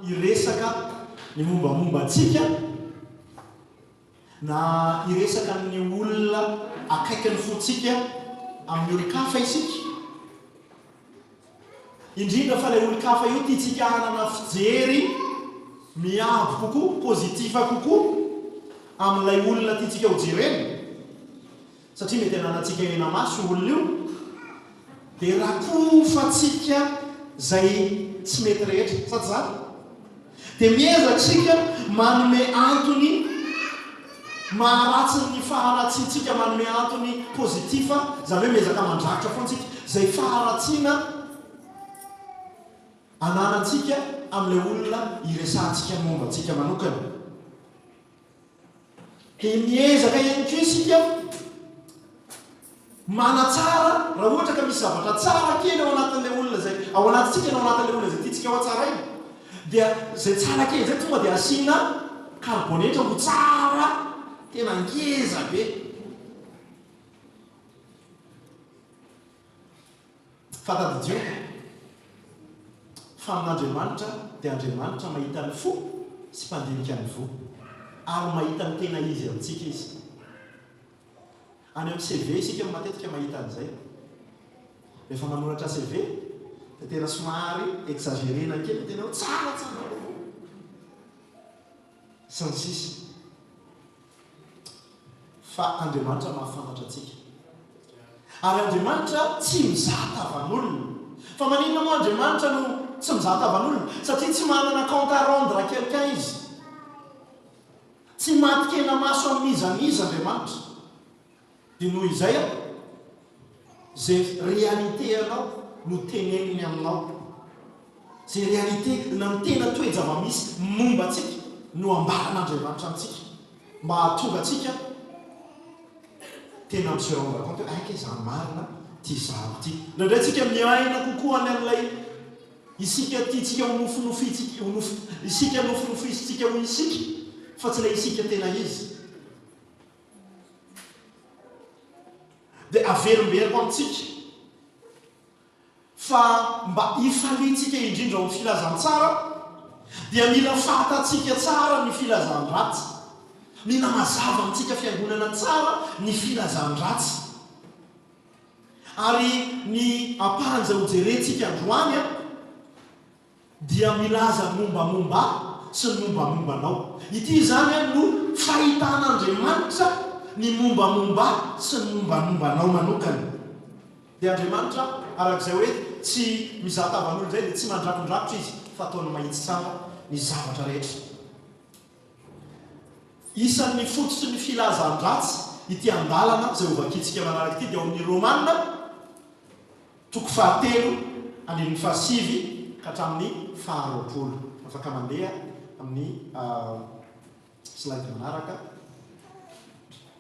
iresaka ny mombamomba antsika na iresaka ny olona akaiky ny fotsika amin'ny olon-kafa isika indrindra fa ilay olon-kafa io tiatsika hanana fijery miabo kokoa pozitifa kokoa amin'ilay olona tiatsika ho jereny satria mety hananantsika ena maso olona io dia rakofatsika zay tsy mety rehetra sady zany dia miezatsika manome antony maharatsy ny faharatsiantsika manome antony pozitifa zany hoe miezaka mandrakotra foantsika zay faharatsiana ananantsika amin'ilay olona iresantsika momba antsika manokana dia miezaka ihany koa isika manatsara raha ohatra ka misy zavatra tsara kely ao anatin'ilay olona zay ao anatintsika ao anatin'ilay olona zay tiatsika ho atsara iny dia zay tsara kely zay tonga dia asiana karbonetra ho tsara tena ngeza be fatadidio fa amin'Andriamanitra dia Andriamanitra mahita ny fo sy mpandinika ny vo ary mahita ny tena izy amintsika izy any amin'ny CV isika matetika mahita an'izay rehefa manoratra CV dia tena somary exagérena kely tena tsara sy ny sisa fa Andriamanitra mahafantatra antsika ary Andriamanitra tsy mizata avan'olona fa maninona moa Andriamanitra no tsy mizata avan'olona satria tsy manana compte à rendre quelqu'un izy tsy matikena maso amin'izaniza Andriamanitra dia noho izay zay réalité anao no teneniny aminao zay réalité na ny tena toe-java-misy momba antsika no ambaran'Andriamanitra antsika mba hahatonga atsika tena amin'ny rendre compte aika izany marina ty zavo ty nandray tsika miaina kokoa any amin'ilay isika tiatsika honofinofitsika isika nofinofisitsika ho isika fa tsy ilay isika tena izy dia averimberiko amintsika fa mba ifalitsika indrindra amin'ny filazantsara dia mila fatatsika tsara ny filazan-dratsy mila mazava amintsika fiangonana tsara ny filazan-dratsy ary ny ampahanja ho jerentsika androany dia milaza mombamomba sy ny mombamombanao ity zany no fahitan'Andriamanitra ny mombamomba sy ny mombamombanao manokana dia Andriamanitra arak'izay hoe tsy mizata avan'olo zay dia tsy mandrakondrakotra izy fa ataony mahitsy tsara ny zavatra rehetra isan'ny fototsy ny filazan-dratsy ity andalana zay ovakitsika manaraka ity dia ao amin'ny Romanina 3:7 ka hatramin'ny 20 afaka mandeha amin'ny slide manaraka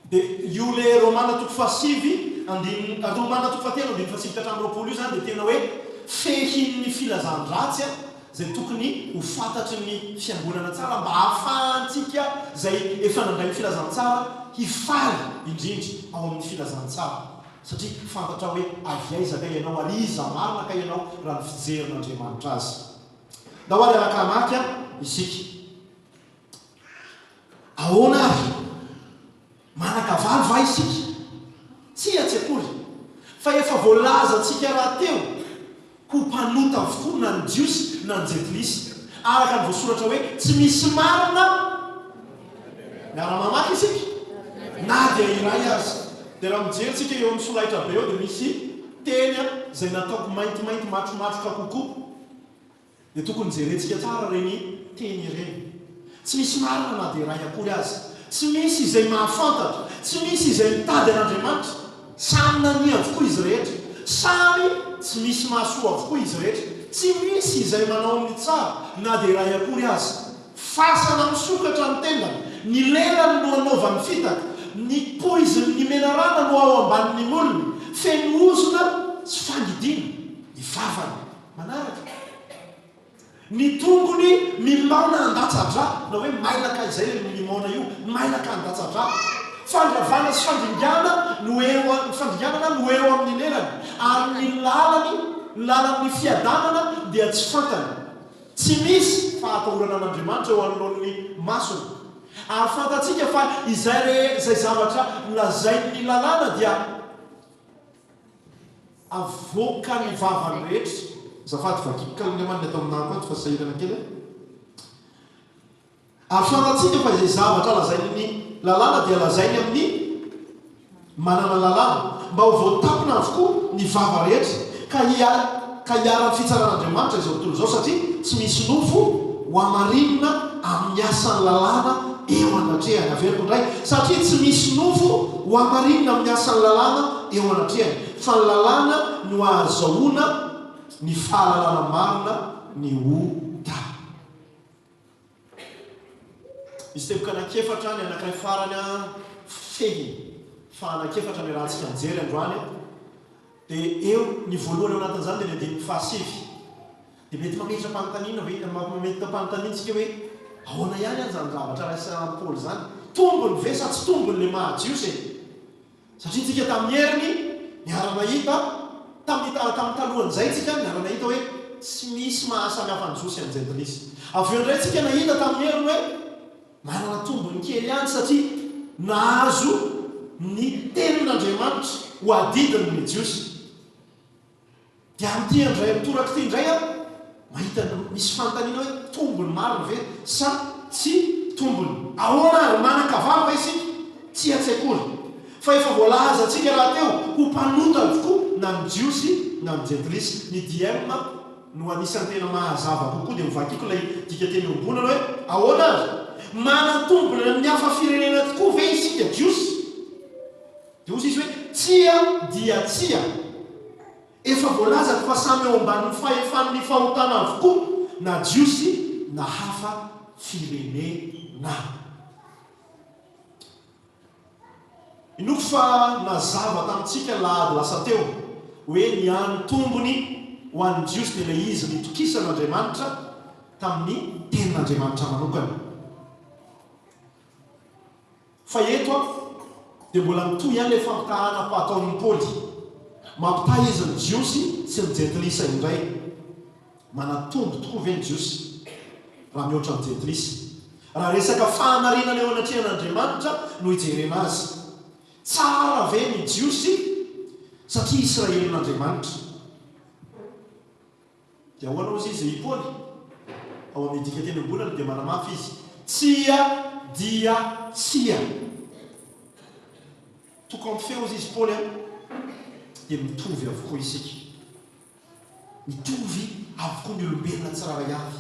dia io le Romanina 3:7 Romanina 3:7 ka hatramin'ny 20 io zany dia tena hoe fehin'ny filazan-dratsy zay tokony ho fantatry ny fiangonana tsara mba hahafahantsika zay efa nandray ny filazantsara hifaly indrindra ao amin'ny filazantsara satria fantatra hoe aviaizaka ianao ary iza marina ka ianao raha ny fijerin'Andriamanitra azy da ho ary araka maky isika ahoana avy manakavaly va isika tsy akory fa efa voalaza antsika raha teo ho mpanota avokoa na ny jiosy na ny jekilisy araka ny voasoratra hoe tsy misy marina miara-mamaky isika na dia iray azy dia raha mijerytsika eo amin'ny solaitra be eo dia misy teny zay nataoko maintimainty matromatroka kokoa dia tokony jerentsika tsara reny teny ireny tsy misy marina na dia iray akory azy tsy misy izay mahafantatra tsy misy izay mitady an'Andriamanitra samy nania avokoa izy rehetra samy tsy misy mahasoa avokoa izy rehetra tsy misy izay manao amin'ny tsara na dia iray akory azy fasana misokatra ny tendany ny lelany no anaovany fitaka ny poiziny ny menarana no ao ambanin'ny molony fenozona sy fangidina ny vavany manaraka ny tongony mimaona andatsadra na hoe mailaka izay le mimaona io mailaka andatsadra fandravana sy fandringanana no eo amin'ny lelany ary ny lalany fiadanana dia tsy fantany tsy misy fahatahorana an'Andriamanitra eo anoloan'ny masony. Ary fantatsika fa izay zavatra lazain'ny lalàna dia avoaka ny vavany rehetra. Zafady vakikalemany atao aminako ato fa sahirana kely. Ary fantatsika fa izay zavatra lazain'ny lalàna dia lazainy amin'ny manana lalàna mba ho voatapina avokoa ny vava rehetra ka hiara-ny fitsaran'Andriamanitra izao tontolo izao satria tsy misy nofo ho amarinina amin'ny asan'ny lalàna eo anatrehany. Averiko indray satria tsy misy nofo ho amarinina amin'ny asan'ny lalàna eo anatrehany fa ny lalàna no ahazahoana ny fahalalana marina ny ota. Izy teboka anakefatra ny anankiray farany fehy fa anakefatra ny rahantsika mijery androany dia eo ny voalohany eo anatin'izany dia ny andininy fahasivy. Dia mety mametra-panontaniana mametra-panontaniantsika hoe ahoana ihany any zany zavatra raisa Paoly zany, tombony ve sa tsy tombony le mahajiosy e? Satria tsika tamin'ny heriny niara-nahita tamin'ny talohan'izay tsika niara-nahita hoe tsy misy mahasamihafa ny Jiosy amin'ny Jentilesy. Avy eo indray tsika nahita tamin'ny heriny hoe manana tombony kely ihany satria nahazo ny tenin'Andriamanitra ho adidiny ny Jiosy. Dia amin'ity andray mitoraka ity indray mahita misy fanontaniana hoe tombony marina ve sa tsy tombony. Ahoana ary manan-kavava isika tsy atsekory fa efa voalaza atsika raha teo ho mpanota avokoa na ny Jiosy na ny Jentilesy. Ny DM no anisan'ny tena mahazava kokoa dia mivakiko ilay dika teny ombonana hoe ahoana azy manan-tombony amin'ny hafa firenena tokoa ve isika Jiosy. Dia ozy izy hoe tsia dia tsia efa voalazako fa samy eo ambanin'ny fahefan'ny fahotana avokoa na Jiosy na hafa firenena. Inoko fa nazava tamintsika lahady lasa teo hoe ny any tombony ho an'ny Jiosy dia ilay izy nitokisan'Andriamanitra tamin'ny tenin'Andriamanitra manokana. Fa eto dia mbola mitohy ihany ilay fampitahana ataon'ny Paoly. Mampitahy izy ny Jiosy sy ny Jentilesy indray. Manatombo tokoa ve ny Jiosy raha mihoatra ny Jentilesy? Raha resaka fahamarinana eo anatrehan'Andriamanitra no hijerena azy. Tsara ve ny Jiosy satria Israelin'Andriamanitra? Dia ahoana ozy izy i Paoly ao amin'ny dika teny amboniny dia manamafy izy tsia dia tsia. Tokony ampifeo izy Paoly dia mitovy avokoa isika. Mitovy avokoa ny olombelona tsiraray avy.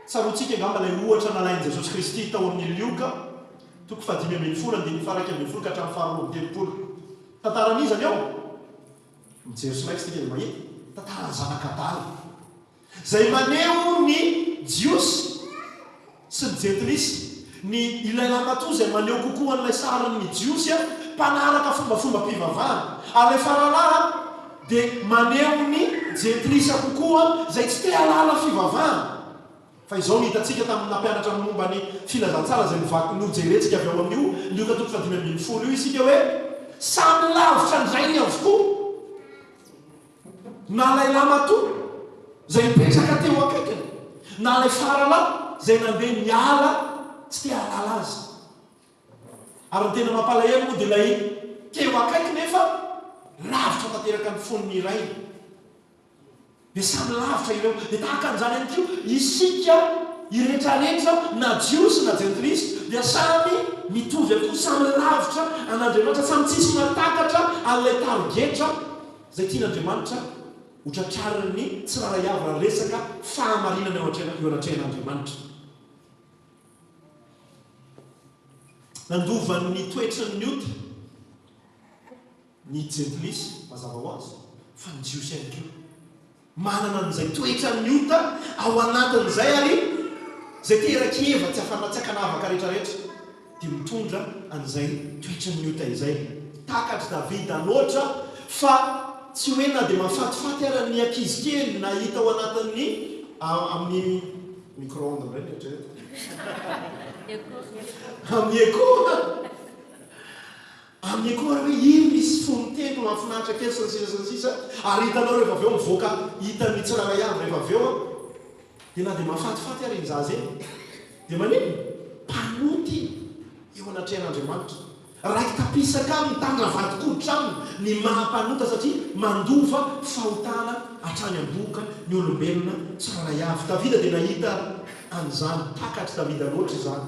Tsaroantsika angamba ilay ohatra nalain'i Jesosy Kristy tao amin'ny Lioka 5:10 ka hatramin'ny 5:30. Tantaran'izany ao mijery solaitsika dia mahita tantaran'ny zanak'Adala izay maneho ny Jiosy sy ny Jentilesy. Ny ilay lamatoa izay maneho kokoa an'ilay saran'ny Jiosy mpanaraka fombafomba-pivavahana. Ary ilay faralahy dia maneho ny Jentilesy kokoa izay tsy te halala fivavahana. Fa izao ny hitantsika tamin'ny nampianatra momba ny filazantsara izay nojerentsika avy ao amin'io Lioka 5:10 io isika hoe samy lavitra andrainy avokoa. Na ilay lamatoa izay mipetraka teo akaikiny na ilay faralahy izay nandeha miala tsy te halala azy. Ary ny tena mampalahelo moa dia ilay teo akaiky nefa lavitra tanteraka ny fonony iray. Dia samy lavitra ireo. Dia tahaka an'izany ihany koa isika iretraretra na Jiosy na Jentilesy dia samy mitovy avokoa, samy lavitra an'Andriamanitra, samy tsisy matakatra an'ilay tarigetra izay tian'Andriamanitra ho tratrariny tsiraray avy raha resaka fahamarinana eo anatrehan'Andriamanitra. Nandovan'ny toetrany ota ny Jentilesy mazava ho azy fa ny Jiosy ihany koa manana an'izay toetrany ota ao anatin'izay ary izay terakeva tsy hafanatsakanavaka rehetrarehetra dia mitondra an'izay toetrany ota izay. Takatry Davida loatra fa tsy hoe na dia mahafatifaty ary ny ankizy kely na hita ao anatin'ny amin'ny micro-ondes ireny rehetrarehetra amin'ny écho amin'ny koa hoe ino misy fonoteny mahafinaritra kely sisa ary hitanao rehefa aveo mivoaka hita mitsiraray avy rehefa aveo dia na dia mahafatifaty ary ny zaza eny dia manino mpanoty eo anatrehan'Andriamanitra raiky tapisaka aminy mitandra vadikoditra aminy ny mahampanota satria mandova fahotana hatrany am-boka ny olombelona tsiraray avy. Davida dia nahita an'izany takatry Davida loatra izany.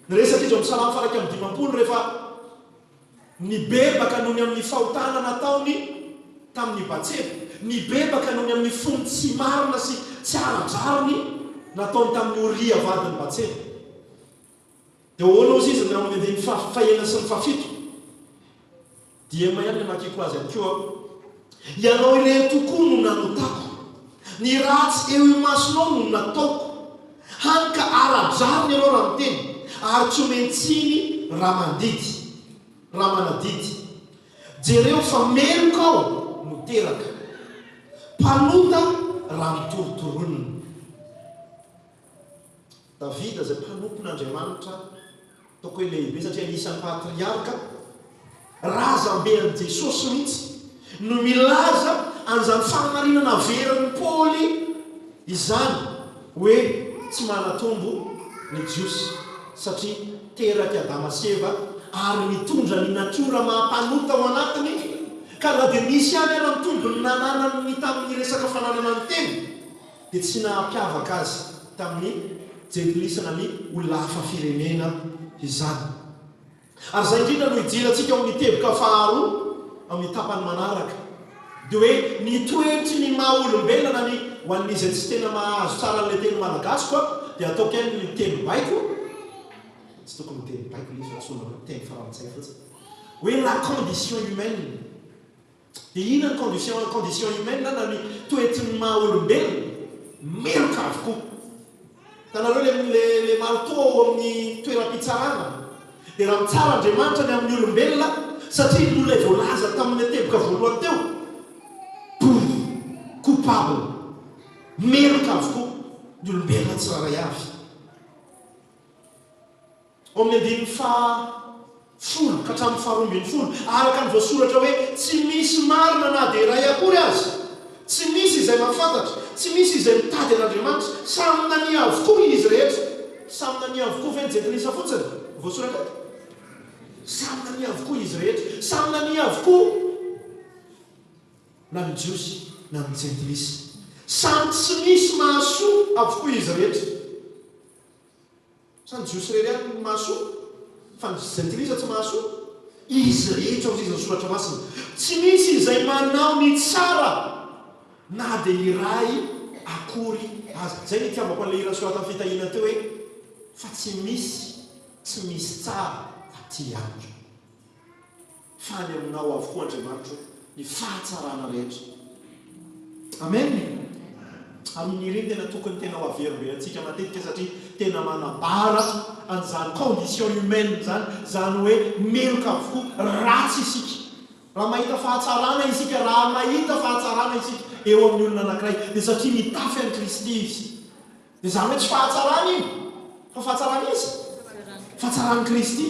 Niresaka izy amin'ny Salamo faharay amin'ny 50 rehefa nibebaka nohony amin'ny fahotana nataony tamin'ny Batseba, nibebaka nohony amin'ny fony tsy marina sy tsy aradrariny nataony tamin'ny Oria vadiny Batseba. Dia hoana ozy izy na amin'ny fahena sy ny fafito dia mahany ny makiko azy any koa ianao ireo tokoa no nanotako, ny ratsy eo imasonao no nataoko, hany ka aradrariny ianao raha miteny ary tsy mentsiny raha mandidy raha manadidy. Jereo fa meloka ao no teraka, mpanota raha mitorotoronina. Davida izay mpanompon'Andriamanitra toko hoe lehibe satria anisan'ny patriarka razam-ben'i Jesosy mihitsy no milaza an'izany fahamarinana veran'ny Paoly izany hoe tsy manatombo ny jiosy satria teraka Adama sy Eva ary mitondra ny natiora mahampanota ao anatiny ka raha dia misy any ara mitombo ny nananany tamin'ny resaka fananana ny teny dia tsy nahampiavaka azy tamin'ny jejolisana ny olona hafa firenena izany. Ary zay indrindra no hijirantsika ao amin'ny teboka faharoa amin'ny tapany manaraka dia hoe ny toetry ny maha-olombelona ny ho an'izy tsy tena mahazo tsara n'ilay teny malagasy koa dia ataoko ihany ny teny baiko, tsy tokony teny baiko izy atsona teny farantsay fotsiny hoe la condition humaine. Dia ina ny condition humaine na ny toetry ny maha-olombelona meloka avokoa. Tanareo le marito ao amin'ny toeram-pitsarana dia raha mitsara Andriamanitra ny amin'ny olombelona satria ny olona voalaza tamin'ny teboka voalohany teo coupable meloka avokoa ny olombelona tsiraray avy. Ao amin'ny 10 ka hatramin'ny 12 araka ny voasoratra hoe tsy misy marina na dia iray akory azy, tsy misy izay mahafantatra, tsy misy izay mitady an'Andriamanitra, samy nania avokoa izy rehetra. Samy nania avokoa ve ny jetilisa fotsiny voasoratra samy nania avokoa izy rehetra, samy nania avokoa na ny jiosy na ny jetilisa, samy tsy misy mahasoa avokoa izy rehetra. Sa ny jiosy rehetra ny mahasoa fa ny jetilisa tsy mahasoa, izy rehetra ozy izy ny soratra masina. Tsy misy izay manao ny tsara na dia iray akory azy. Zay ny tiavako an'ilay ira sorata amin'ny fitahina teo hoe fa tsy misy tsara aty andro fa ny aminao avokoa Andriamanitra ny fahatsarana rehetra. Amen. Amin'ny ireny tena tokony tena ho averimbe antsika matetika satria tena manabara an'izany condition humaine zany hoe meloka avokoa ratsy isika. Raha mahita fahatsarana isika, raha mahita fahatsarana isika eo amin'ny olona anankiray dia satria mitafy an'i Kristy izy. Dia zany hoe tsy fahatsarana iny fa fahatsarana izy fahatsarany Kristy.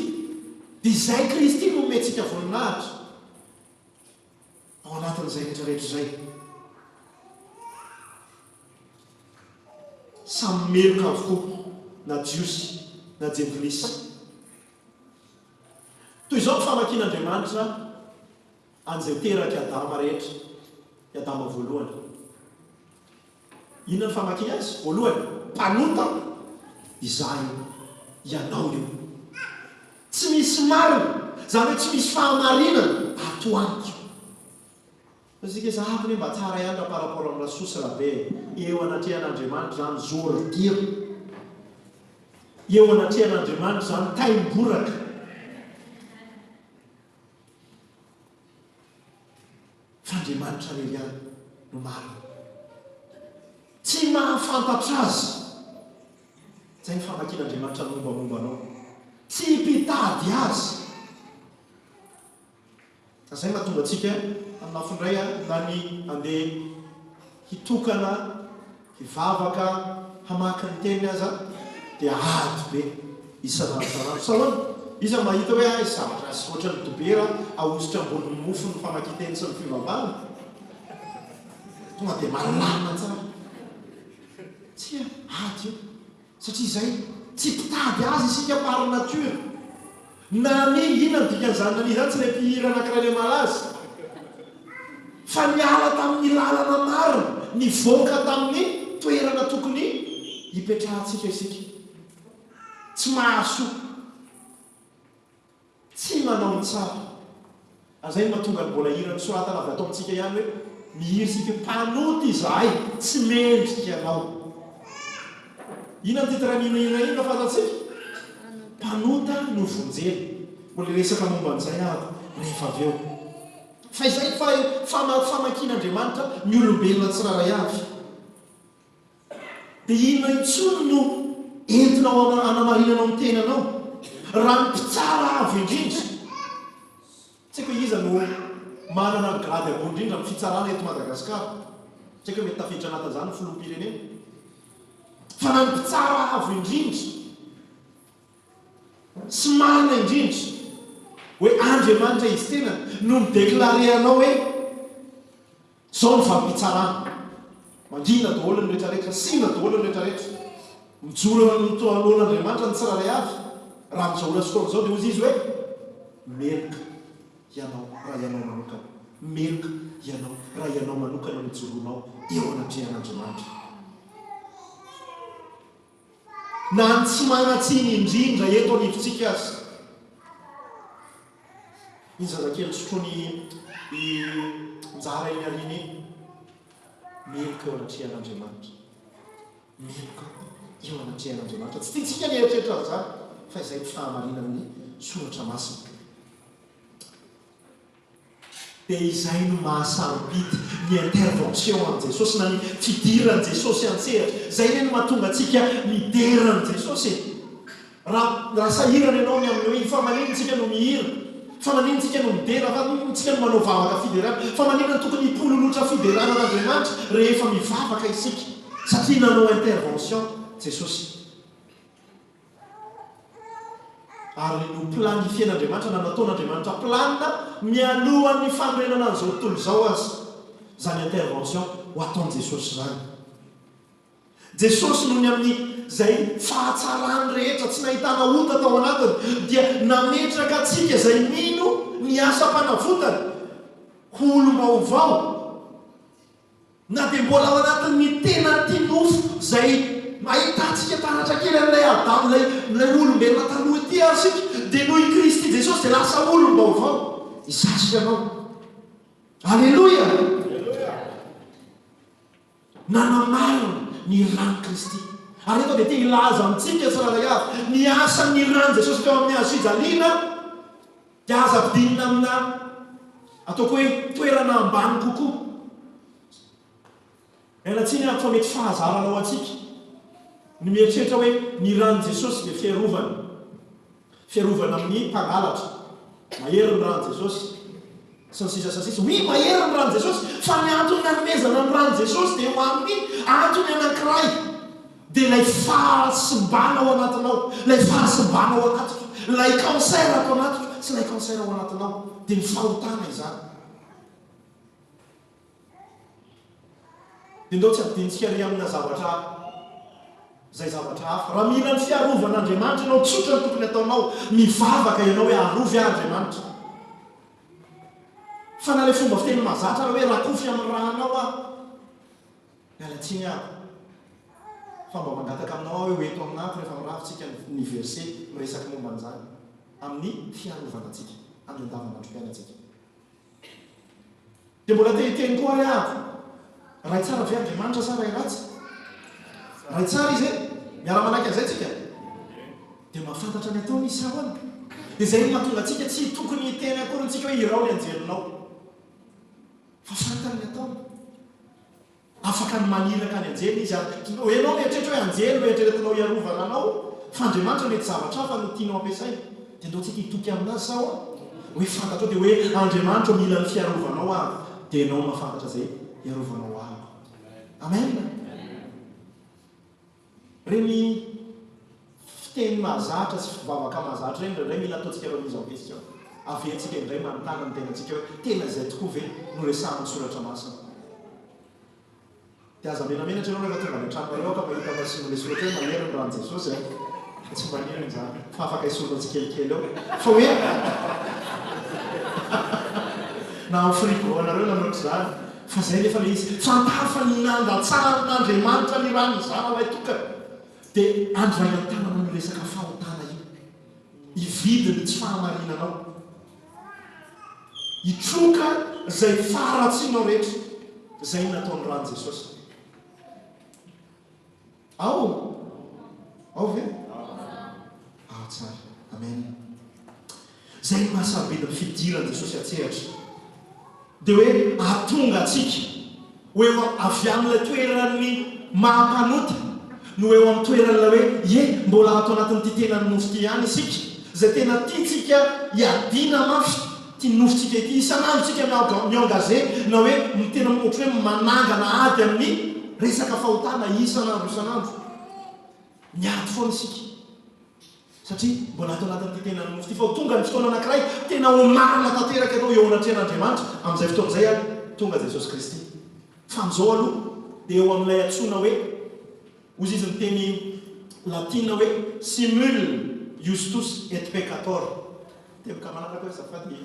Dia izay Kristy no omentsika voninahitra ao anatin'izay rehetrarehetra izay. Samy meloka avokoa na jiosy na jetilisa. Toy izao ny famakian'Andriamanitra an'izay teraka Adama rehetra, i Adama voalohany. Inona ny famakina azy? Voalohany, mpanota izahay ianao io. Tsy misy marina, zany hoe tsy misy fahamarinana ato amiko. Fasika zahako hoe mba tsara ihany raha par rapport amin'ny lasosy rabe eo anatrehan'Andriamanitra zany zorotiro, eo anatrehan'Andriamanitra zany taimboraka. F'Andriamanitra rery ihany no marina, tsy mahafantatra azy. Zay ny famakian'Andriamanitra mombamombanao, tsy mpitady azy. Zay mahatonga antsika amin'ny lafindray na ny andeha hitokana, hivavaka, hamaky ny teny aza dia ady be isan'andro. Sahoana iza mahita hoe ay zavatra sy oatra ny dobera ahositra ambony mofo ny famakiteny sy ny fivavahana tonga dia malalina tsara tsy ady io satria izay tsy mpitady azy isika par nature na ny inona dikan'izany nani zany tsy le mpihira anankiray le malazy fa niala tamin'ny lalana marina nivoaka tamin'ny toerana tokony hipetrahantsika isika tsy mahasoa tsy manao ny tsara azay mahatonga ny mbola hirany soratana avy atao amintsika ihany hoe mihiry sika mpanoty izahay tsy mendrika anao inona ny titraninoina fantatsika mpanota no vonjely mbola resaka momba an'izay ary rehefa avy eo fa izay famakian'Andriamanitra ny olombelona tsiraray avy dia inona intsony no entinao anamarinanao ny tenanao raha ny mpitsara avy indrindra tsy haiko iza no manana ny grady ambony indrindra ny fitsarana eto Madagasikara tsy haiko hoe mety tafiditra anatin'izany ny filoham-pirenena fa na ny mpitsara avy indrindra sy marina indrindra hoe Andriamanitra izy tena no midéclaré anao hoe zao ny fampitsarana mangina daholo ny rehetrarehetra sina daholo ny rehetrarehetra mijoro alohan'Andriamanitra ny tsiraray avy raha mizao ola sotoana zao dia ozy izy hoe melika ianao raha ianao manokana melika ianao raha ianao manokana mijoronao eo anatrehan'Andriamanitra na ny tsy manatsiny indrindra eto anivontsika azy ny zazakely sotrony njara iny ariny melika eo anatrehan'Andriamanitra melika eo anatrehan'Andriamanitra tsy tiantsika ny eritreritra an'izany fa izay fahamarinan'ny soratra masina dia izay no mahasambidy ny intervention an' Jesosy na ny fidiran'i Jesosy an-tsehatra izay ny mahatonga antsika mideran'i Jesosy raha sahirana ianao ny amin'ny hoe fa maninontsika no mihira fa maninontsika no midera fa maninontsika no manao vavaka fiderana fa maninona tokony hipololotra fiderana an'Andriamanitra rehefa mivavaka isika satria nanao intervention Jesosy ary no planifien'Andriamanitra na nataon'Andriamanitra planina mialohan'ny fanorenana an'izao tontolo izao azy zany intervention ho ataon'i Jesosy zany Jesosy noho ny amin'ny zay fahatsarany rehetra tsy nahitana ota tao anatiny dia nametraka atsika zay mino ny asa-panavotana ho olom-baovao na dia mbola ao anatin'ny tena tinofo zay ahitantsika taratra kely amin'ilay Adamo ilay olombelona taloha ity asika dia noho i Kristy Jesosy dia lasa olom-baovao izasika anao alleloia nanamarina ny rano Kristy ary eto dia te ilaza amintsika tsiraray avy ny asan'ny rano Jesosy teo amin'ny azo fijaliana dia aza ampidinina amina ataoko hoe toerana ambany kokoa elatsiny fa mety fahazarana ao atsika ny mieritreritra hoe ny rano Jesosy dia fiarovana amin'ny mpangalatra mahery ny rano Jesosy sy ny sisa oui mahery ny rano Jesosy fa ny antony nanomezana ny rano Jesosy dia ho amin'ny antony anankiray dia ilay fahasimbana ao anatinao ilay fahasimbana ao anatiko ilay cancer ao anatiko sy ilay cancer ao anatinao dia ny fahotana izany dia ndao tsy ampidintsika ry amina zavatra zay zavatra hafa raha mila ny fiarovan'Andriamanitra ianao tsotra ny tokony ataonao mivavaka ianao hoe arovy Andriamanitra fa na ilay fomba fiteny mahazatra raha hoe rakofy amin'ny rahanao mialatsiny aho fa mba mangataka aminao hoe hoeto aminaty rehefa mirafintsika ny verset miresaka momba an'izany amin'ny fiarovana antsika amin'ny andavanandrom-piainantsika dia mbola tehiteny koa ary avy raha tsara avy Andriamanitra sa raha ratsy raha tsara izy miara-manaky an'izay tsika dia mahafantatra ny ataony izy ahoana dia izay mahatonga antsika tsy tokony hiteny akory antsika hoe irao ny anjelinao fa fantany ny ataony afaka ny maniraka ny anjely izy ianao mieritreritra hoe anjely mieritreritinao hiarovana anao fa Andriamanitra mety zavatra hafa no tianao ampiasaina dia ndaontsika hitoky aminazy sao hoe fantatrao dia hoe Andriamanitra mila ny fiarovanao avy dia ianao mahafantatra zay hiarovanao avy amen reny teny mahazatra sy fivavaka mahazatra reny indray mila ataontsika reo izao question aventsika indray manontana ny tenantsika hoe tena izay tokoa ve no resahan'ny soratra masina dia aza menamenatra ianao rehefa tonga ny antranonareo ka mahita masino le soratra hoe manery ny rahan'i Jesosy tsy manery zany fa afaka isorona tsikelikely eo fa hoe na amin'ny frigo anareo nanoatra zany fa zay nefa le izy fantafa ny nandatsahan'Andriamanitra ny rano izany ilay toka dia andray an-tanana ny resaka fahotana io ividiny tsy fahamarinanao itroka zay faratsianao rehetra zay nataon'ny rano Jesosy ao ve tsara amen zay mahasarobidy ny fidirany Jesosy atsehatra dia hoe atonga atsika hoe avy amin'ilay toerany mahampanota no eo amin'ny toeran'ilay hoe mbola ato anatin'ity tenany nofo ity ihany isika zay tena tiatsika hiadiana mafy tia nofotsika ity isan'andro tsika miangaze na hoe tena ohatra hoe manangana ady amin'ny resaka fahotana isan'andro miady foana isika satria mbola ato anatin'ity tenany nofo ity fa tonga ny fotoana anankiray tena ho marina tanteraka ianao eo anatrehan'Andriamanitra amin'izay fotoan'izay tonga Jesosy Kristy fa amin'izao aloha dia eo amin'ilay antsoina hoe ozy izy ny teny latina hoe simul justus et peccator teboka manaraka hoe zafady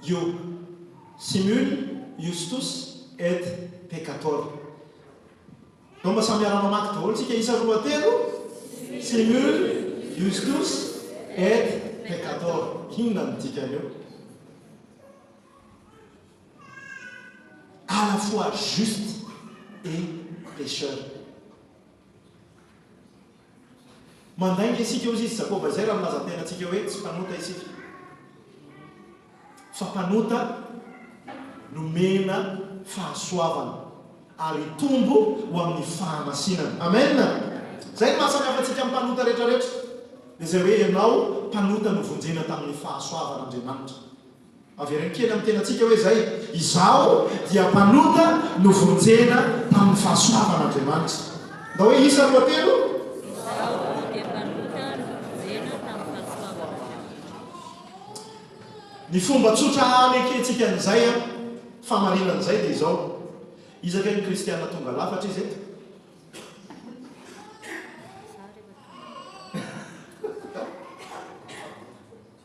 io simul justus et peccator no mba samy ara mamaky daholo tsika isa roa telo simul justus et peccator inona ny dikany eo à la fois juste et pécheur mandainga isika eo izy Jakoba zay raha milaza tena atsika hoe tsy mpanota isika fa mpanota nomena fahasoavana ary tombo ho amin'ny fahamasinana amen zay mahasamihafa atsika amin'ny mpanota rehetrarehetra dia zay hoe ianao mpanota novonjena tamin'ny fahasoavan'Andriamanitra averiny kely amin'ny tenantsika hoe zay izaho dia mpanota novonjena tamin'ny fahasoavan'Andriamanitra da hoe isa roa telo ny fomba tsotra amekentsika an'izay famarinan'izay dia izao izaka ny kristiana tonga lafatra izy eto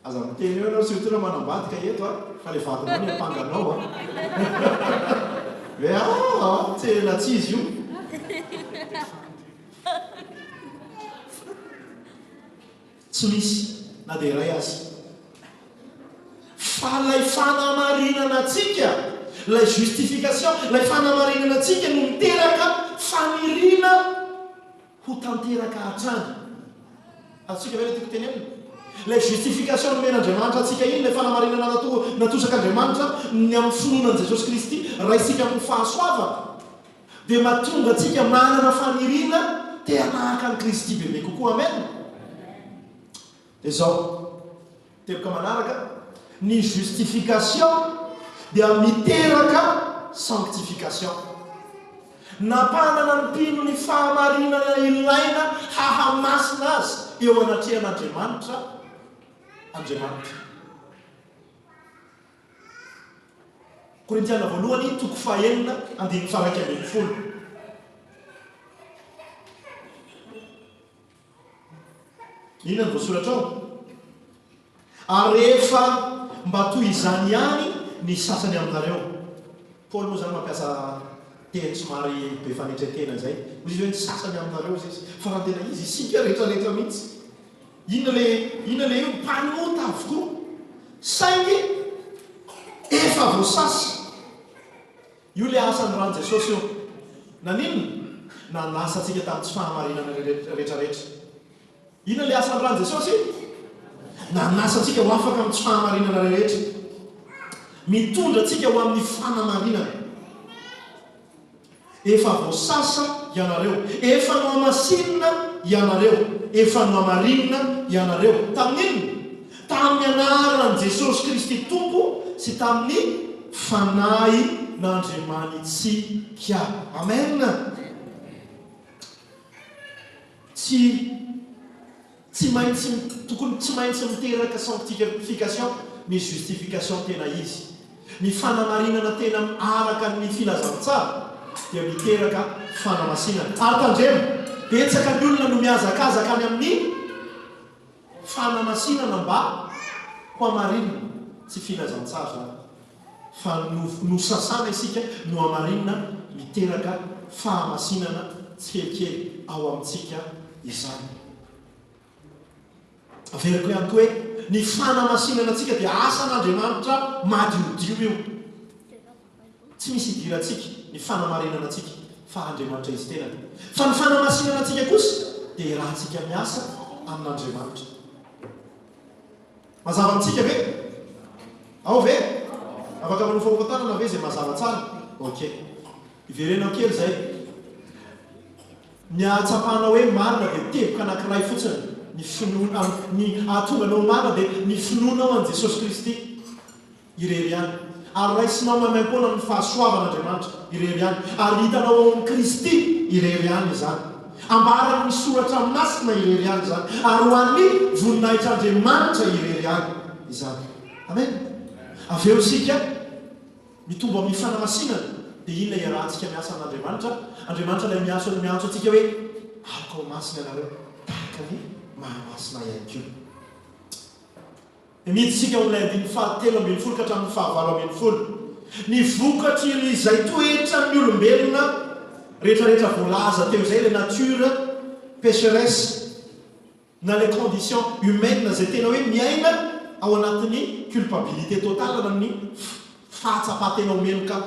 aza miteny eo anao surtout raha manambadika eto fa le vatinao ny ampanganao hoe tsena tsy izy io tsy misy na dia iray azy fa lay fanamarinana atsika lay justification lay fanamarinana atsika no miteraka fanirina ho tanteraka hatrany atsika ve le tiako teny aminy lay justification nomen'Andriamanitra atsika iny lay fanamarinana natosak'Andriamanitra ny amin'ny finonan' Jesosy Kristy raha isika amin'ny fahasoavana dia mahatonga atsika manana fanirina tea nahaka ny Kristy bebe kokoa amen dia zao teloka manaraka ny justification dia miteraka sanctification nampanana ny mpino ny fahamarinana ilaina hahamasina azy eo anatrehan'Andriamanitra Korintiana voalohany toko fahaenina andiny faraka ambin'ny folo inona ny voasoratra ao ary rehefa mba toy izany ihany ny sasany aminareo Paul moa zany mampiasa teny somary be fanetretena zay ozy izy hoe ny sasany aminareo izy fa raha tena izy isika rehetrarehetra mihitsy inona le io mpanota avokoa saingy efa voasasy io le asan'ny rano Jesosy io naninona na nasa atsika tamin'ny tsy fahamarinana rehetrarehetra inona le asan'ny rano Jesosy na nasa atsika ho afaka amin'ny tsy fahamarinana rehetra mitondra atsika ho amin'ny fanamarinana efa voasasa ianareo efa no amasinina ianareo efa no amarinina ianareo tamin'inona tamin'ny anaran'i Jesosy Kristy tompo sy tamin'ny fanahy n'Andriamanitsika amen tsy maintsy miteraka sanctification ny justification tena izy. Ny fanamarinana tena araka ny filazantsara dia miteraka fanamasinana. Ary tandremo betsaka ny olona no miazakazaka any amin'ny fanamasinana mba ho amarinina tsy filazantsara zany. Fa no sasana isika no amarinina miteraka fahamasinana tsikelikely ao amintsika izany. Averiko ihany koa hoe ny fanamasinana antsika dia asan'Andriamanitra madiodio io. Tsy misy idirantsika ny fanamarinana antsika fa Andriamanitra izy tena. Fa ny fanamasinana antsika kosa dia rahantsika miasa amin'Andriamanitra. Mazava amintsika ve? Ao ve? Afaka manao fahafantarana ve zay mazava tsara? Ok. Iverenao kely zay. Ny ahatsapana hoe marina dia teboka anankiray fotsiny. Ny ahatonganao marina dia ny finoanao an Jesosy Kristy irery ihany. Ary raisinao mamaim-poana amin'ny fahasoavan'Andriamanitra irery ihany. Ary hitanao ao amin'ny Kristy irery ihany izany. Ambara amin'ny soratra masina irery ihany izany. Ary ho an'ny voninahitr'Andriamanitra irery ihany izany. Amen. Avy eo isika mitombo amin'ny fanamasinana dia inona iarahantsika miasa amin'Andriamanitra? Andriamanitra ilay miantso antsika hoe alika ho masina ianareo tahaka ny mahamasina ihany koa. Miditsika ao amin'ilay 17 ka hatramin'ny 19. Ny vokatry izay toetra ny olombelona rehetrarehetra voalaza teo izay le nature pécheresse na les conditions humaines zay tena hoe miaina ao anatin'ny culpabilité totale amin'ny fahatsapatena meloka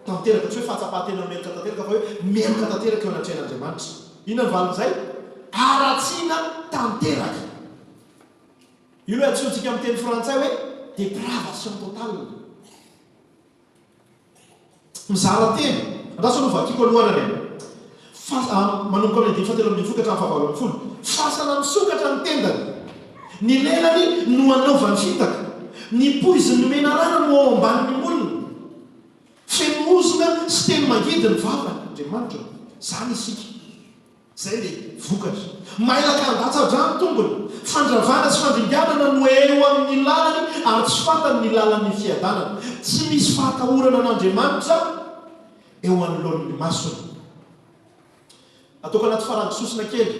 tanteraka. Tsy hoe fahatsapatena meloka tanteraka fa hoe meloka tanteraka eo anatrehan'Andriamanitra. Inona ny valin'izay? Aratsiana tanteraka. Io hoe atsontsika amin'ny teny frantsay hoe dépravation totale. Mizara teny. Andraso no vakiko alohana reny. Manomboka amin'ny 17 ka hatramin'ny 19. Fasana misokatra ny tendany. Ny lelany no anaovany fitaka. Ny poiziny nomena rana no ao ambanin'ny molona. Femozina sy teny mangidy ny vavany Andriamanitra. Zany isika. Zay le vokatra. Mailaka andatsadrano tombony. Fandravana sy fandringanana no eo amin'ny lalany ary tsy fantany ny lalan'ny fiadanana. Tsy misy fahatahorana an'Andriamanitra eo anoloan'ny masony. Ataoko anaty farangisosina kely.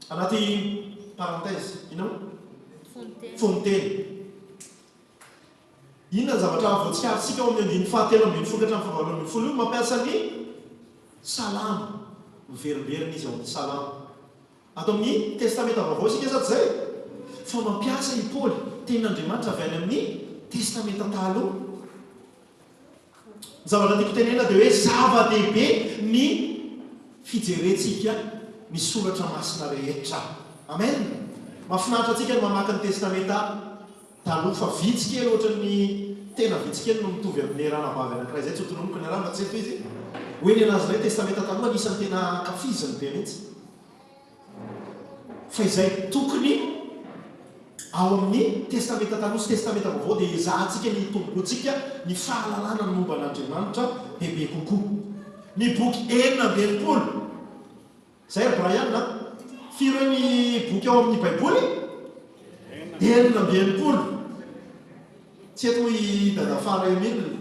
Anaty parenthèse. Inona? Fontaine. Inona ny zavatra voatsikaritsika ao amin'ny 19 ka hatramin'ny 19 mampiasa ny salamo. Miverimberina izy ao amin'ny salamo. Ato amin'ny testamenta vaovao isika sady zay. Fa mampiasa i Paoly tenin'Andriamanitra avy any amin'ny testamenta taloha. Zavatra tiako tenena dia hoe zava-dehibe ny fijerentsika ny soratra masina rehetra. Amen. Mahafinaritra antsika ny mamaky ny testamenta taloha fa vitsy kely ohatran'ny tena vitsy kely no mitovy amin'ny ranavavy anankiray zay. Tsy hotonomoko ny rano tsy izy. Hoe ny anazy iray testamenta taloha anisan'ny tena kafiziny be mihitsy. Fa izay tokony ao amin'ny testamenta taloha sy testamenta vaovao dia ezahantsika ny tombotsika ny fahalalana ny momba an'Andriamanitra bebe kokoa. Ny boky 9. Zay Brian na firy ny boky ao amin'ny Baiboly? 9. Tsy eto i dadafara Emile.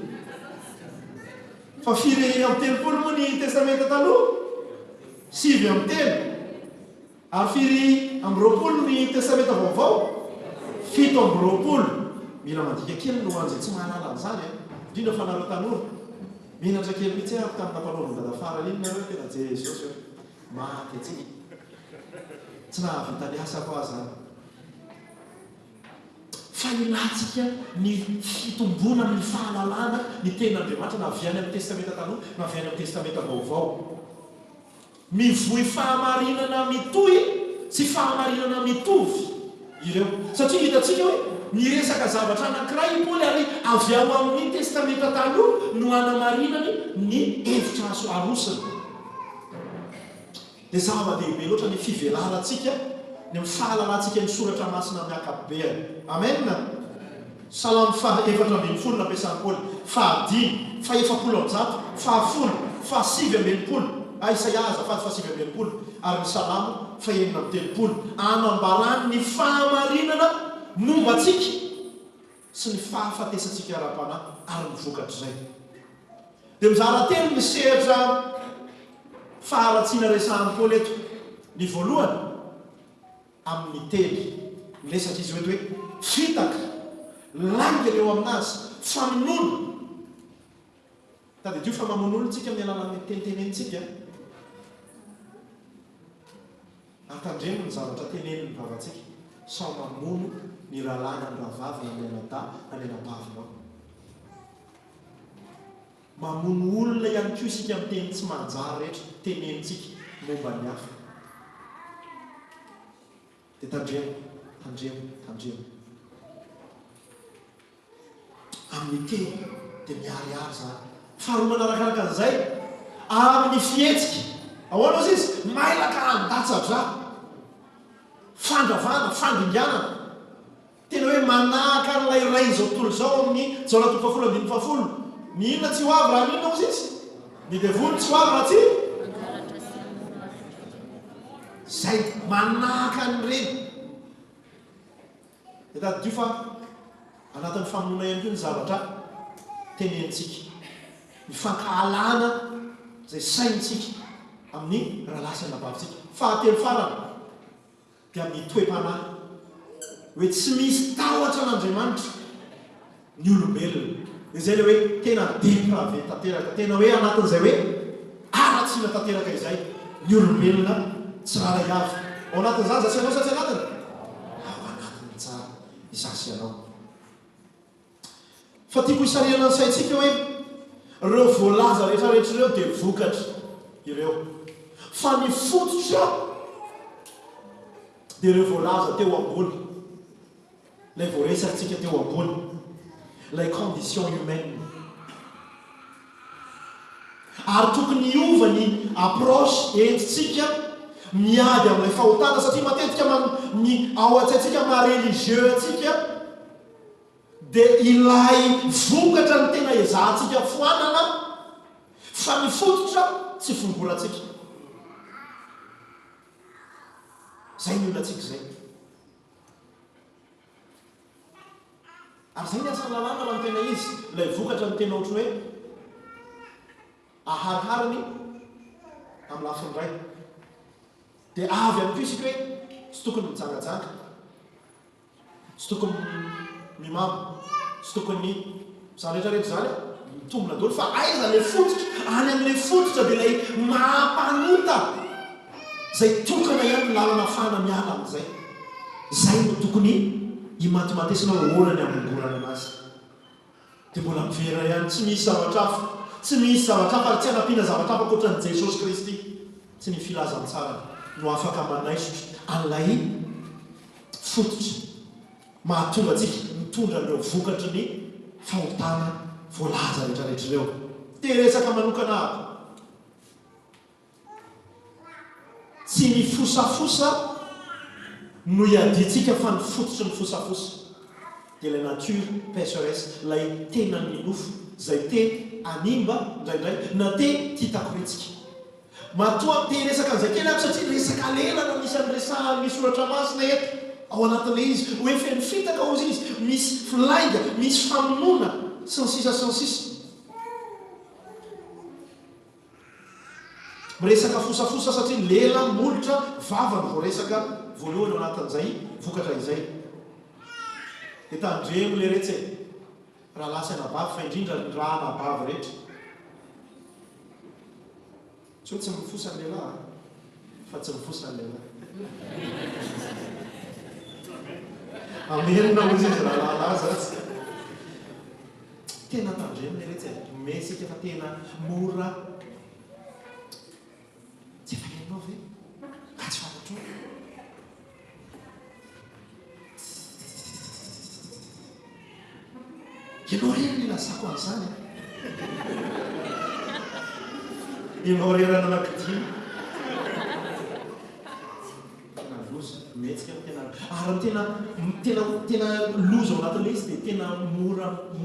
Fa firy amin'ny 30 moa ny testamenta taloha? 7. Ary firy amin'ny 20 ny testamenta vaovao? 7. Mila mandika kely no an'izay tsy mahalala an'izany. Indrindra fa nareo tanora. Mihinatra kely mihitsy ahako tamin'ny nampanaovana dadafara iny nareo tena Jesosy hoe maty atsika. Tsy nahavita ny asa koa zany. Fa ilatsika ny fitombona ny fahalalana ny tenan'Andriamanitra na avy any amin'ny testamenta taloha na avy any amin'ny testamenta vaovao. Mivohy fahamarinana mitohy sy fahamarinana mitovy ireo. Satria hitatsika hoe ny resaka zavatra anankiray Paoly ary avy ao amin'ny testamenta taloha no hanamarinany ny hevitra aso arosiny. Dia zava-dehibe loatra ny fivelarantsika ny fahalalantsika ny soratra masina amin'ny ankapobeny. Amen. Salamo 4:20 nampiasany Paoly. 5, 7, 10, 7, Isaiaza 7:20 ary ny salamo fahenina amin'ny telopolo anambarany ny fahamarinana momba antsika sy ny fahafatesantsika ara-panahy ary mivokatra izay dia mizara telo misehatra faharatsiana resahan'ny Paoly eto ny voalohany amin'ny tely milesaka izy hoe fitaka langana eo aminazy famonoana tadidio fa mamonoana tsika amin'ny alalan'ny tenitenenitsika atandremo ny zavatra teneniny vavantsika sao mamono ny ralana ny ravavina ny anada anenabavina mamono olona ihany koa isika amin'ny teny tsy manjary rehetra tenenitsika momba ny hafa dia tandremo amin'ny teny dia miariary zany faharoa manarakaraka an'izay amin'ny fihetsika ahoana ozy izy mailaka andatsatra fandravana fandinganana tena hoe manahaka n'ilay ray zao tontolo zao amin'ny jaona toko fafolo ambin'ny fafolo ny inona tsy ho avy raha n'inona ozy izy ny devoly tsy ho avy raha tsy zay manahaka n'ireny dia tadidio fa anatin'ny famonoana ihany koa ny zavatra tenenitsika ny fankahalana zay saintsika amin'ny rahalasy anabavintsika fahatelo farana dia amin'ny toe-panahy hoe tsy misy tahotra an'Andriamanitra ny olombelona izay le hoe tena deprave tanteraka tena hoe anatin'izay hoe aratsiana tanteraka izay ny olombelona tsy raray avy ao anatin'izany zasy anao satsy anatiny ao anatiny tsara izasy anao fa tiako hisariana ny saintsika hoe ireo voalaza rehetrarehetra ireo dia vokatra ireo fa ny fototra dia ireo voalaza teo ambony lay voaresantsika teo ambony lay condition humaine ary tokony hiova ny approche entitsika miady amin'ilay fahotana satria matetika ny ao an-tsaintsika maha-religieux atsika dia ilay vokatra ny tena ezahantsika foanana fa ny fototra tsy fomboratsika zay ny olatsika zay ary zay ny asany lalàna raha ny tena izy ilay vokatra ny tena ohatra hoe aharihariny amin'ny lafiny ray dia avy amin'ny koa isika hoe tsy tokony mijangajanga tsy tokony mimamo tsy tokony zany rehetrarehetra zany mitombona dolo fa aiza lay fototra any amin'ilay fototra dia ilay mampanota zay tokana ihany lalana fana miala amin'izay zay no tokony himantimatesina oolany amongorana anazy dia mbola mivera ihany tsy misy zavatra hafa tsy misy zavatra hafa ary tsy hanampiana zavatra hafa ankoatran'i Jesosy Kristy tsy ny filazantsara no afaka manaisotra an'ilay fototra mahatonga atsika mitondra ireo vokatry ny fahotana voalaza rehetrarehetra ireo dia resaka manokana aby tsy ny fosafosa no iaditsika fa ny fototry ny fosafosa dia ilay nature pécheresse ilay tena ny nofo zay te animba indraindray na te tiatakoretsika matoa te resaka an'izay kely aby satria resaka lelana misy an'resahan'ny soratra masina eto ao anatin'ilay izy hoe feny fitaka ozy izy misy filaiga misy famonoana sy ny sisa miresaka fosafosa satria lela molotra vavany vo resaka voalohany ao anatin'izay vokatra izay dia tandremo le retsy raha lasa anabavy fa indrindra raha anabavy rehetra tsy hoe tsy mifosa ny lehilahy fa tsy mifosa ny lehilahy amenina ozy izy raha lahalaza tena tandremo le retsy mesika fa tena mora tsy efa henao ve ka tsy fantatro ianao rery ny lazako an'izany ianao rerana anakidia tena loza metsika tena ary tena loza ao anatin'ilay izy dia tena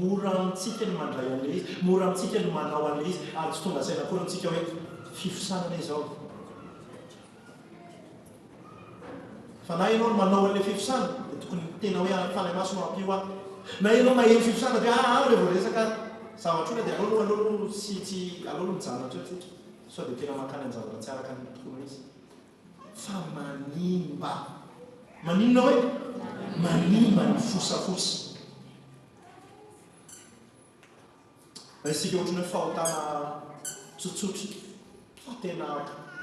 mora amintsika ny mandray an'ilay izy mora amintsika ny manao an'ilay izy ary tsy tonga saina koa antsika hoe fifosanana izao fa na ianao manao an'ilay fifisana dia tokony tena hoe fanay maso no ampio a na ianao maheno fifisana dia le vao resaka zavatra ola dia alolo sy alolo mijanatra eo tsika sao dia tena makany any zavatra tsy araka ny tokony izy fa maninona hoe manimba ny fosafosa isika ohatrany hoe fahotana tsotsotra fa tena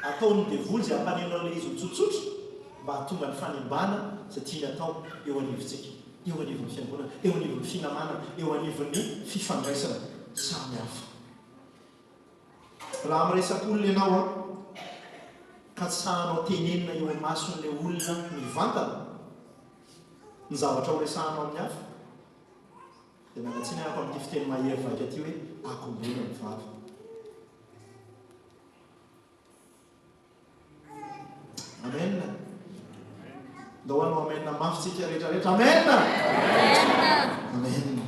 ataony devoly zay ampanenao ilay izy ho tsotsotra mba hatonga ny fanimbana zay tiany atao eo anivontsika eo anivon'ny fiangonana eo anivon'ny finamana eo anivon'ny fifandraisana samy hafa raha miresak'olona ianao a ka tsy sahanao tenenina eo amin'ny mason'ilay olona mivantana ny zavatra ho resahanao amin'ny hafa dia magatsiny ako amin'ity fiteny mahery vaika aty hoe akombona ny vava amena ndao anao amena mafitsika rehetrarehetra amena amena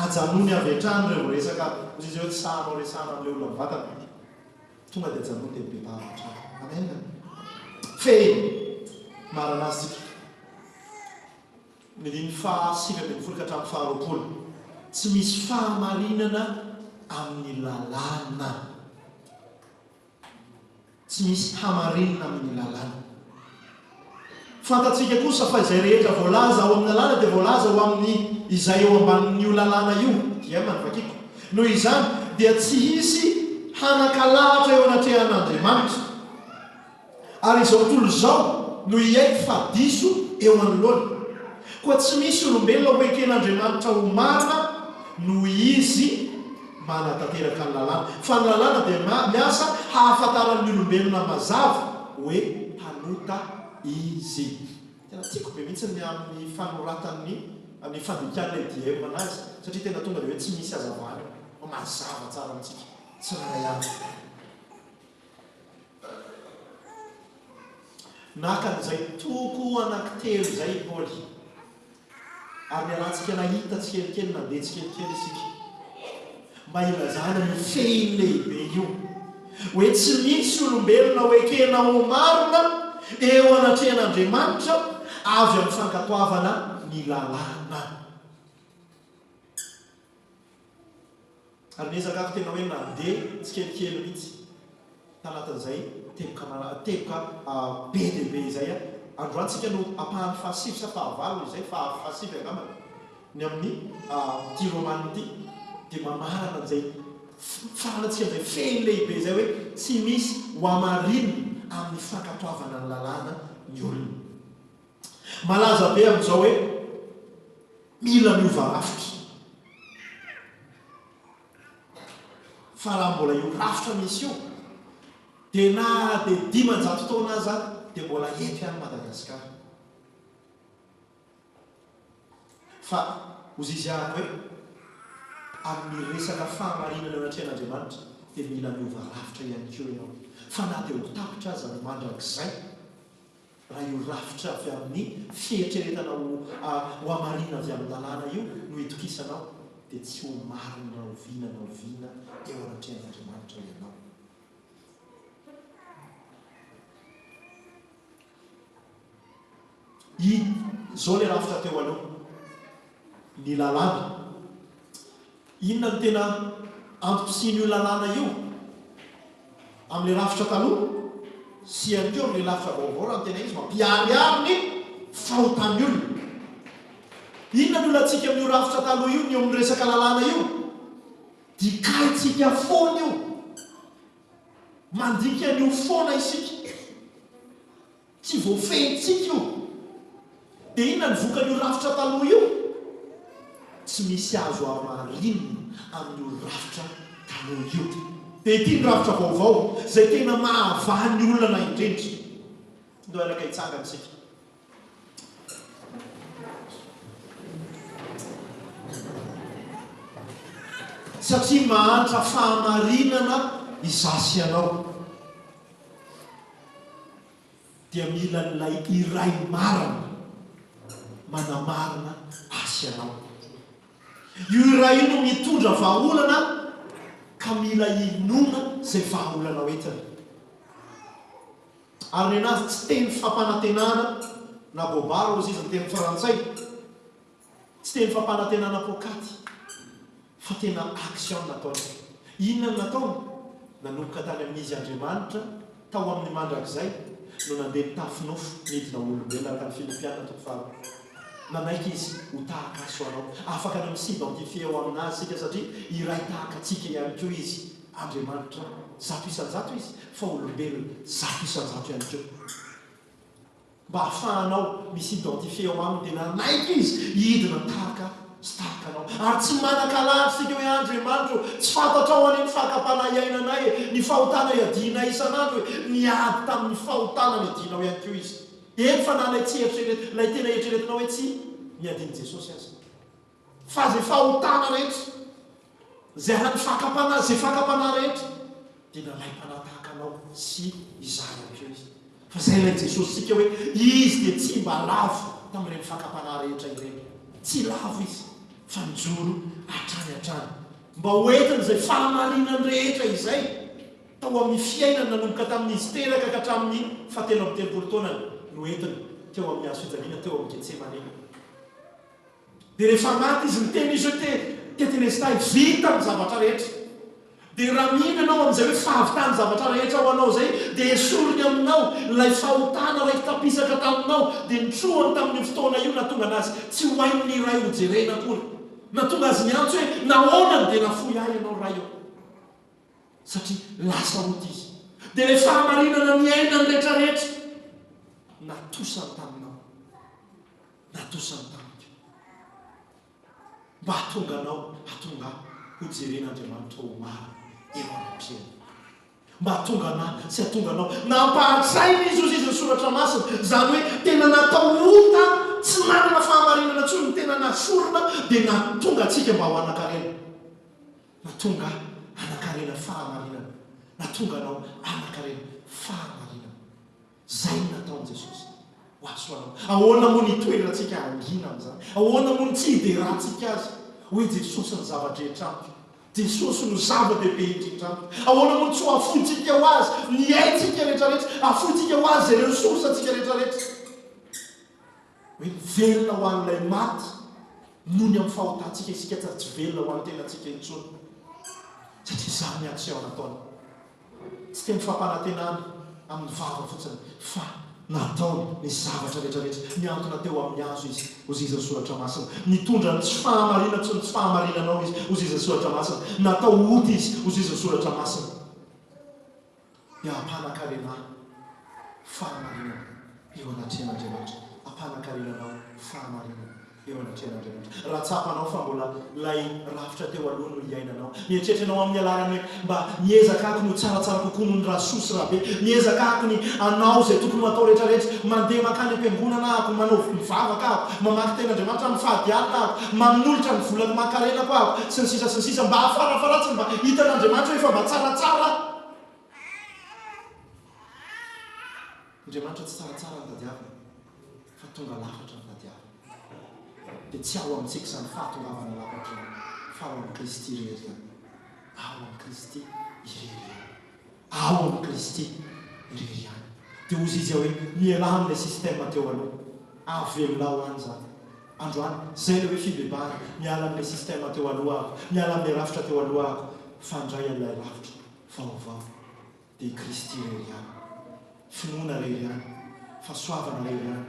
ajanony avy hatrany reo resaka izy hoe tsy sahanao resahana amin'ilay olona mivantana tonga dia ajanony dia bebavatra amena fe maranazy tsika midiny fahasika dia mifolika hatramin'ny faharoapolo tsy misy fahamarinana amin'ny lalàna tsy misy hamarinana amin'ny lalàna fantatsika kosa fa izay rehetra voalaza ao amin'ny lalàna dia voalaza ho amin'ny izay eo ambanin'io lalàna io dia manivakiko noho izany dia tsy hisy hanakalahatra eo anatrehan'Andriamanitra ary izao tontolo izao no hiaiky fa diso eo anoloana koa tsy misy olombelona ho eken'Andriamanitra ho marina no izy manatanteraka ny lalàna fa ny lalàna dia miasa hahafantaran'ny olombelona mazava hoe hanota izy tena tiako be mihitsy ny amin'ny fanoratan'ny amin'ny fandikan'ilay diemo anazy satria tena tonga dia hoe tsy misy azavany mazava tsara amintsika tsy rahay azy nakan'izay toko anankitelo izay Paoly ary miarantsika nahita tsikelikely nandeha tsikelikely isika mba ilazana ny feiny lehibe io hoe tsy misy olombelona ho ekena ho marina eo anatrehan'Andriamanitra avy amin'ny fankatoavana ny lalàna ary nezaka ako tena hoe nandeha tsikelikely mihitsy tanatin'izay teboka be dehibe izay androantsika no ampahany fahasivy sa fahavalo izay fahasivy angambana ny amin'ny ty romany ity dia mamarana an'izay farantsika an'izay feny lehibe izay hoe tsy misy ho amarinina amin'ny fankatoavana ny lalàna ny olona malaza be amin'izao hoe mila miova rafitra fa raha mbola io rafitra misy io dia na dia 500 taona aza dia mbola eto any Madagasikara fa ozy izy ahany hoe amin'ny resaka fahamarinana eo anatrehan'Andriamanitra dia mila miova rafitra ihany keo ianao fa na dia ho tapitra aza ny mandrakizay raha io rafitra avy amin'ny fieritreretana ho hamarina avy amin'ny lalàna io no hitokisanao dia tsy ho marina oviana eo anatrehan'Andriamanitra ianao zao le rafitra teo aloha ny lalàna inona ny tena ampisian'io lalàna io amin'le rafitra taloha sy ihany keo amin'le rafitra vaovao raha ny tena izy mampiariary ny fahotany olona inona ny olantsika amin'io rafitra taloha io ny eo amin'ny resaka lalàna io dikaitsika foana io mandika an'io foana isika tsy voafentsika io dia inona ny vokan'io rafitra taloha io tsy misy azo amarinina amin'io rafitra taloha io dia ity ny rafitra vaovao zay tena mahavany olona na indrindra ndo alaka hitsangana isika satria mahantra fahamarinana izasy ianao dia mila n'ilay iray marina manamarina asy ianao io iray io no mitondra vahaolana ka mila inona zay vahaolana hoentiny ary ny anazy tsy teny fampanantenana na bobaro izy izy ny teny frantsay tsy teny fampanantenana pokaty fa tena action nataony. Inona no nataony? Nanomboka tany amin'izy Andriamanitra tao amin'ny mandrakizay no nandeha tafinofo midina olombelona araka ny Filipiana toko faha. Nanaiky izy ho tahaka aso anao. Afaka ny misidentifie eo aminazy sika satria iray tahaka atsika ihany koa izy. Andriamanitra 100% izy fa olombelona 100% ihany koa. Mba ahafahanao misy identifie eo aminy dia nanaiky izy hidina tahaka sy tahaka anao. Ary tsy manan-kalahatra sika hoe Andriamanitra tsy fantatrao an'iny fakapana iainanay ny fahotana iadiana isan'andro hoe niady tamin'ny fahotana ny adianao ihany koa izy. Eny fa nanay tsy eritreretina ilay tena eritreretinao hoe tsy miadiany Jesosy azy. Fa zay fahotana rehetra zay hany fakapana zay fakapana rehetra dia nalay mpanatahaka anao sy izany ihany koa izy. Fa zay ilay Jesosy sika hoe izy dia tsy mba lavo tamin'ireny fakapana rehetra ireny. Tsy lavo izy fa mijoro hatrany hatrany mba hoentiny zay fahamarinany rehetra izay tao amin'ny fiainana nanomboka tamin'izy teraka ka hatramin'ny 17 taonany no entiny teo amin'ny hazo fijaliana teo amin'ny Getsemane. Dia rehefa maty izy miteny izy hoe tetelestai vita ny zavatra rehetra. Dia raha mihina anao amin'izay hoe fahavitany zavatra rehetra ho anao zay dia esoriny aminao ilay fahotana raiky tapisaka taminao dia nitrohany tamin'ny fotoana io natonga anazy tsy ho ain'ny iray ho jerena akory. Natonga azy miantso hoe nahoanany dia nafoy ahy ianao ray eo satria lasa roty izy. Dia ilay fahamarinana miainany rehetrarehetra natosany taminao, natosany tamiko mba hatonga anao hatonga ho jeren'Andriamanitra ho maro eo am-piaina. Mba hatonga anahy sy hatonga anao nampahatsaina izy ozy izy ny soratra masina zany hoe tena natao ota tsy manana fahamarinana tsony ny tena nasorona dia natonga atsika mba ho anakarena. Natonga anakarena fahamarinana. Natonga anao anakarena fahamarinana. Zay nataony Jesosy ho aso anao. Ahoana moa ny toerantsika angina amin'izany? Ahoana moa ny tsy hiderantsika azy hoe Jesosy ny zavadrehetra amiko, Jesosy no zava-dehibe indrindra amiko. Ahoana moa ny tsy ho afotsika ho azy ny aintsika rehetrarehetra, afotsika ho azy ireo sosatsika rehetrarehetra hoe velona ho an'ilay maty noho ny amin'ny fahotantsika isika tsy velona ho an'ny tenantsika intsony satria zany action nataony. Tsy teny fampanantenana amin'ny vava fotsiny fa nataony ny zavatra rehetrarehetra. Miantona teo amin'ny azo izy ozy izy ny soratra masina. Nitondra ny tsy fahamarina tsy ny tsy fahamarinanao izy ozy izy ny soratra masina. Natao oty izy ozy izy ny soratra masina. Dia ampanankarena fahamarinana eo anatrehan'Andriamanitra. Ampanankarenanao fahamarinana eo anatrehan'Andriamanitra. Raha tsapanao fa mbola lay rafitra teo aloha no iainanao. Mieritrertranao amin'ny alarany hoe mba miezaka ako no tsaratsara kokoa noho ny raha sosy raha be. Miezaka ako ny anao zay tokony atao rehetrarehetra. Mandeha makany am-piangonana ako, manao mivavaka ako, mamaky ten'Andriamanitra amin'ny fahadianina ako, manolotra ny volany makarenako ako sy ny sisa mba hafarafaratsy mba hitan'Andriamanitra hoe fa mba tsaratsara. Andriamanitra tsy tsaratsara ny tadiavina fa tonga lafatra ny tadiavina. Dia tsy ao amintsika izany fahatongavana lafatra fa ao amin'ny Kristy irery. Ao amin'ny Kristy irery ihany. Ao amin'ny Kristy irery ihany. Dia ozy izy hoe miala amin'ilay sistema teo aloha. Avelona ho any zany. Androany zay ilay hoe fibebary miala amin'ilay sistema teo aloha ako, miala amin'ilay rafitra teo aloha ako, fandray an'ilay rafitra vaovao. Dia Kristy irery ihany. Finoana irery ihany. Fahasoavana irery ihany.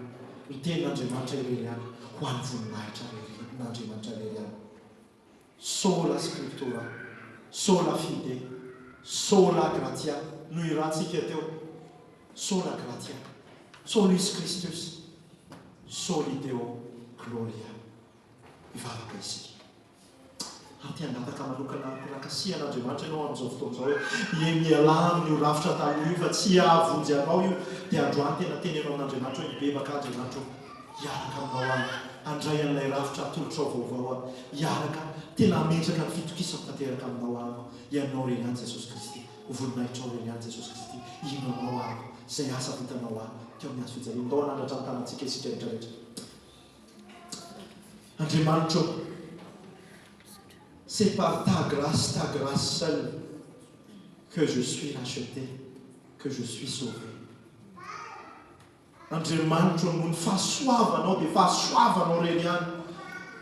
Ny tenin'Andriamanitra irery ihany. Ho an'ny voninahitra n'Andriamanitra irery ihany. Sola scriptura, sola fide, sola gratia. No irantsika teo. Sola gratia. Solus Christus. Soli Deo gloria. Ivavaka isika. Ty angataka manokana pirakasian'Andriamanitra ianao amin'izao fotoan'izao hoe miala amin'io rafitra tamin'io fa tsy ahavonjy anao io dia androany tena teny ianao amin'Andriamanitra hoe bebaka Andriamanitra hiaraka aminao any, handray an'ilay rafitra atolotra vaovao any, hiaraka tena ametraka ny fitokisana tanteraka aminao any ianao reny any Jesosy Kristy, ho voninahitra reny any Jesosy Kristy, inonao any zay asa vitanao any teo amin'ny azo fijaliana. Ndao anandratra ny tanantsika isika rehetrarehetra. Andriamanitra, c'est par ta grâce seule, que je suis racheté, que je suis sauvé. Andriamanitra no ny fahasoavanao dia fahasoavanao reny ihany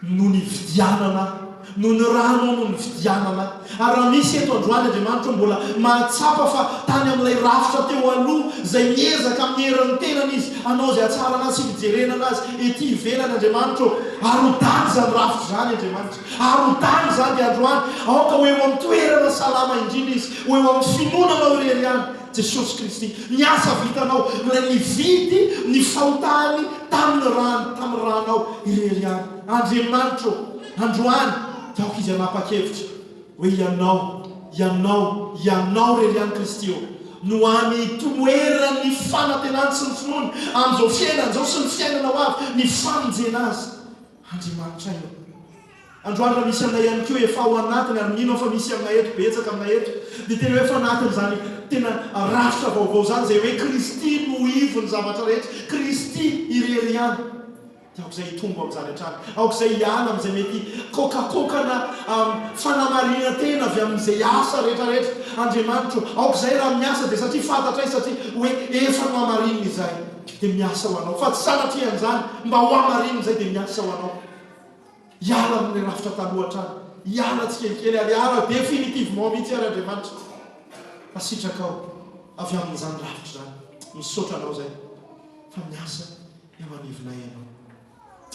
no ny vidianana no ny rano no ny vidianana ary raha misy eto androany Andriamanitra mbola mahatsapa fa tany amin'ilay rafitra teo aloha izay miezaka amin'ny herin'ny tenany izy anao izay atsara anazy sy fijerenana azy ety ivelany Andriamanitra arodany zany rafitra zany Andriamanitra arodany zany dia androany aoka ho eo amin'ny toerana salama indrindra izy ho eo amin'ny finonanao irery ihany Jesosy Kristy miasa vitanao ilay nividy ny fahotany tamin'ny ranao irery ihany Andriamanitra androany taoko izy anapa-kevitra hoe ianao rery ihany Kristy no any toerany fanantenany sy ny finoana amin'izao fiainana zao sy ny fiainana ho avy ny famonjena azy Andriamanitra io androany raha misy aminay ihany koa efa ao anatiny ary mino fa misy aminay eto betsaka aminay eto dia tena hoe efa anatiny zany tena rafitra vaovao zany zay hoe Kristy no ivony zavatra rehetra Kristy irery ihany aoko izay hitombo amin'izany hatrany aoko izay hiana amin'izay mety kokakokana fanamarina tena avy amin'izay asa rehetrarehetra Andriamanitra aoko izay raha miasa dia satria fantatra izy satria hoe efa no hamarinina izay dia miasa ho anao fa tsy sanatria an'izany mba ho hamarinina izay dia miasa ho anao hiala amin'ny rafitra taloha hiala tsikelikely ary hiala définitivement mihitsy ary Andriamanitra asitraka avy amin'izany rafitra zany misaotra anao zay fa miasa eo anivona ianao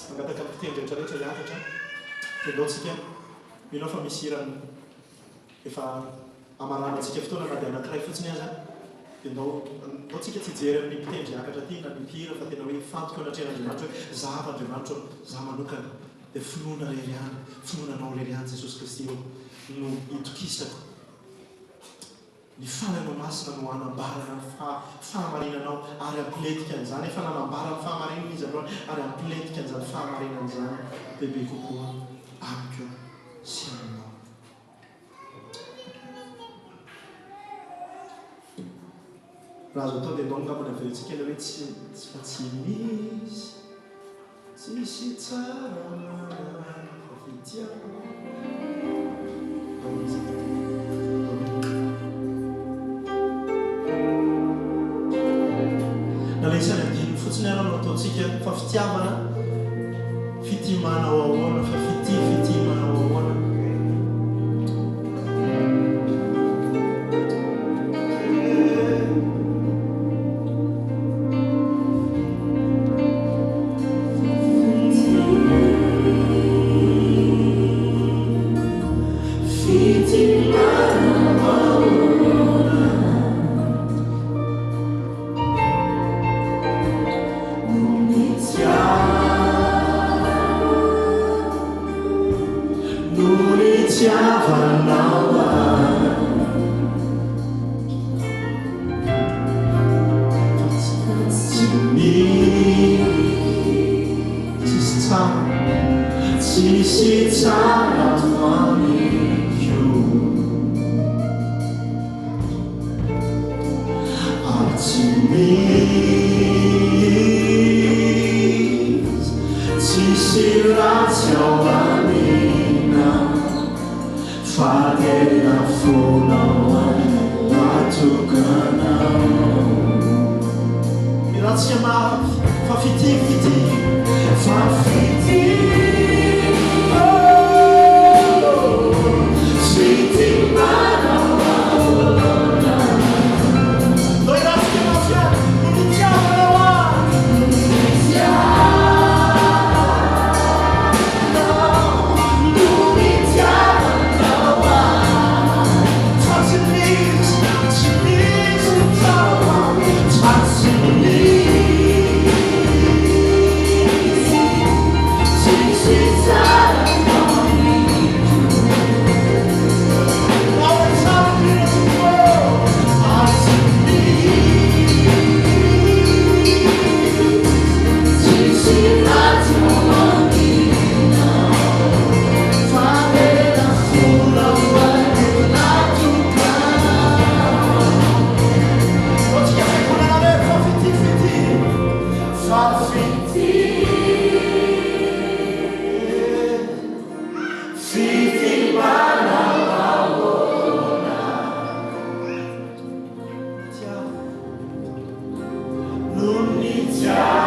mangataka amin'ny fiteny rehetrarehetra hiakatra tendaontsika minao fa misy irany efa amaranantsika fotoana na dia anankiray fotsiny aza tendao tsika tsy jery amin'ny mpitendry hiakatra ty na mipira fa tena hoe fantoko anatrehan'Andriamanitra hoe zaha Andriamanitra za manokana dia finoana rery ihany finoananao rery ihany Jesosy Kristy no itokisako ny fananao masina no hanambarana fahamarinanao ary ampiletika an'izany efa nanambarana fahamarinana izy aloha ary ampiletika an'izany fahamarinana izany bebe kokoa amiko sy aminao raha azo atao dia ndao ngambana averitsika ela hoe tsy misy tsisy tsara fitiako nalaisany amdiny fotsiny arano ataontsika fa fitiavana fitimana ao ahoana fa fitimana ao ahoana 家。